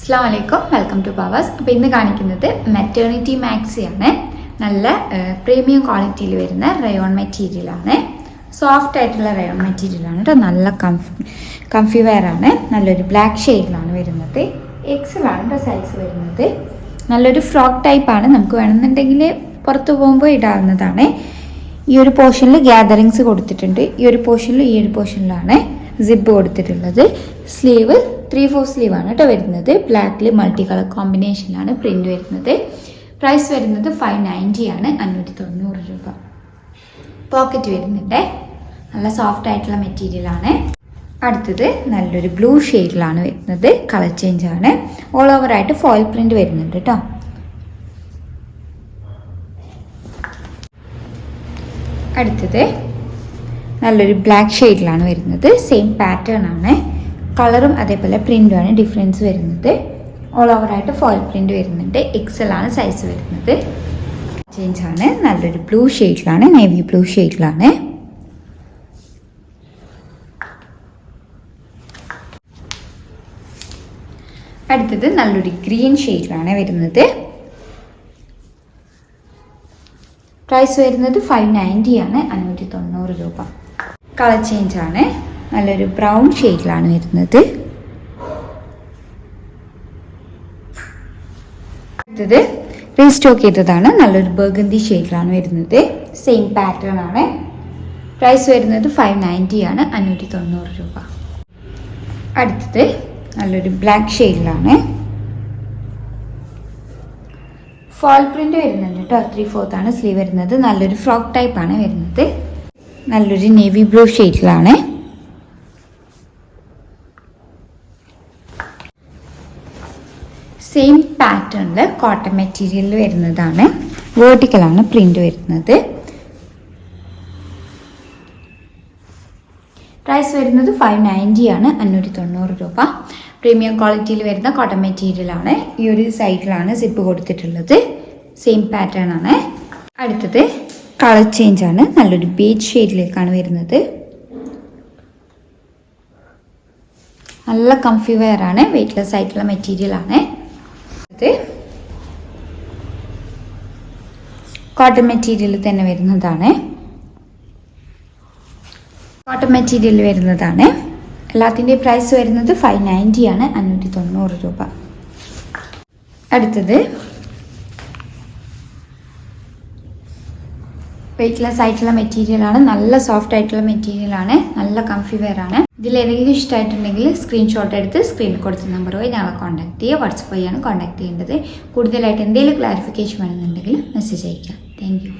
അസ്സലാമു welcome to powers. അപ്പോൾ ഇന്ന് കാണിക്കുന്നത് മെറ്റേണിറ്റി മാക്സിയാണ്. നല്ല പ്രീമിയം ക്വാളിറ്റിയിൽ വരുന്ന റയോൺ മെറ്റീരിയലാണ്. സോഫ്റ്റ് ആയിട്ടുള്ള റയോൺ മെറ്റീരിയലാണ് കേട്ടോ. നല്ല കംഫി വെയർ ആണ്. നല്ലൊരു ബ്ലാക്ക് ഷെയ്ഡിലാണ് വരുന്നത്. എക്സലാണ് കേട്ടോ സൈസ് വരുന്നത്. നല്ലൊരു ഫ്രോക്ക് ടൈപ്പാണ്. നമുക്ക് വേണമെന്നുണ്ടെങ്കിൽ പുറത്ത് പോകുമ്പോൾ ഇടാവുന്നതാണ്. ഈ ഒരു പോർഷനിൽ ഗ്യാതറിങ്സ് കൊടുത്തിട്ടുണ്ട്. ഈ ഒരു പോർഷനിലാണ് സിബ് കൊടുത്തിട്ടുള്ളത്. സ്ലീവ് 3/4 സ്ലീവാണ് കേട്ടോ വരുന്നത്. ബ്ലാക്കിൽ മൾട്ടി കളർ കോമ്പിനേഷനിലാണ് പ്രിന്റ് വരുന്നത്. പ്രൈസ് വരുന്നത് 590 ആണ്, 590 രൂപ. പോക്കറ്റ് വരുന്നുണ്ട്. നല്ല സോഫ്റ്റ് ആയിട്ടുള്ള മെറ്റീരിയൽ ആണ്. അടുത്തത് നല്ലൊരു ബ്ലൂ ഷെയ്ഡിലാണ് വരുന്നത്. കളർ ചേഞ്ച് ആണ്. ഓൾ ഓവർ ആയിട്ട് ഫോയിൽ പ്രിന്റ് വരുന്നുണ്ട് കേട്ടോ. അടുത്തത് നല്ലൊരു ബ്ലാക്ക് ഷെയ്ഡിലാണ് വരുന്നത്. സെയിം പാറ്റേൺ ആണ്. കളറും അതേപോലെ പ്രിന്റുമാണ് ഡിഫറൻസ് വരുന്നത്. ഓൾ ഓവർ ആയിട്ട് ഫോയിൽ പ്രിന്റ് വരുന്നുണ്ട്. എക്സൽ ആണ് സൈസ് വരുന്നത്. ചേഞ്ച് ആണ്. നല്ലൊരു ബ്ലൂ ഷെയ്ഡിലാണ്, നേവി ബ്ലൂ ഷെയ്ഡിലാണ്. അടുത്തത് നല്ലൊരു ഗ്രീൻ ഷെയ്ഡിലാണ് വരുന്നത്. പ്രൈസ് വരുന്നത് 590 ആണ്, 590 രൂപ. കളർ ചേഞ്ച് ആണ്. നല്ലൊരു ബ്രൗൺ ഷെയ്ഡിലാണ് വരുന്നത്. അടുത്തത് റീസ്റ്റോക്ക് ചെയ്തതാണ്. നല്ലൊരു ബർഗന്തി ഷെയ്ഡിലാണ് വരുന്നത്. സെയിം പാറ്റേൺ ആണ്. പ്രൈസ് വരുന്നത് 590 ആണ്, 590 രൂപ. അടുത്തത് നല്ലൊരു ബ്ലാക്ക് ഷെയ്ഡിലാണ്. ഫോൾ പ്രിന്റ് വരുന്നുണ്ട് കേട്ടോ. 3/4 ആണ് സ്ലീവ് വരുന്നത്. നല്ലൊരു ഫ്രോക്ക് ടൈപ്പ് ആണ് വരുന്നത്. നല്ലൊരു നേവി ബ്ലൂ ഷെയ്ഡിലാണ്. സെയിം പാറ്റേണിൽ കോട്ടൺ മെറ്റീരിയലിൽ വരുന്നതാണ്. വേർട്ടിക്കലാണ് പ്രിന്റ് വരുന്നത്. പ്രൈസ് വരുന്നത് 590 ആണ്, 590 രൂപ. പ്രീമിയം ക്വാളിറ്റിയിൽ വരുന്ന കോട്ടൺ മെറ്റീരിയൽ ആണ്. ഈ ഒരു സൈഡിലാണ് സിപ്പ് കൊടുത്തിട്ടുള്ളത്. സെയിം പാറ്റേൺ ആണ്. അടുത്തത് കളർ ചേഞ്ച് ആണ്. നല്ലൊരു ബേജ് ഷെയ്ഡിലേക്കാണ് വരുന്നത്. നല്ല കംഫി വെയർ ആണ്. വെയ്റ്റ്ലെസ് ആയിട്ടുള്ള മെറ്റീരിയൽ ആണ്. കോട്ടൺ മെറ്റീരിയൽ തന്നെ വരുന്നതാണ്. കോട്ടൺ മെറ്റീരിയൽ വരുന്നതാണ്. എല്ലാത്തിൻ്റെയും പ്രൈസ് വരുന്നത് 590 ആണ്, 590 രൂപ. അടുത്തത് വെയ്റ്റ്ലെസ് ആയിട്ടുള്ള മെറ്റീരിയൽ ആണ്. നല്ല സോഫ്റ്റ് ആയിട്ടുള്ള മെറ്റീരിയൽ ആണ്. നല്ല കംഫി വെയർ ആണ്. ഇതിലേതെങ്കിലും ഇഷ്ടമായിട്ടുണ്ടെങ്കിൽ സ്ക്രീൻഷോട്ട് എടുത്ത് സ്ക്രീനിൽ കൊടുത്ത നമ്പർ വഴി ഞങ്ങളെ കോൺടാക്ട് ചെയ്യുക. വാട്സപ്പ് വഴിയാണ് കോൺടാക്ട് ചെയ്യേണ്ടത്. കൂടുതലായിട്ട് എന്തെങ്കിലും ക്ലാരിഫിക്കേഷൻ വേണമെന്നുണ്ടെങ്കിൽ മെസ്സേജ് അയക്കാം. Thank you.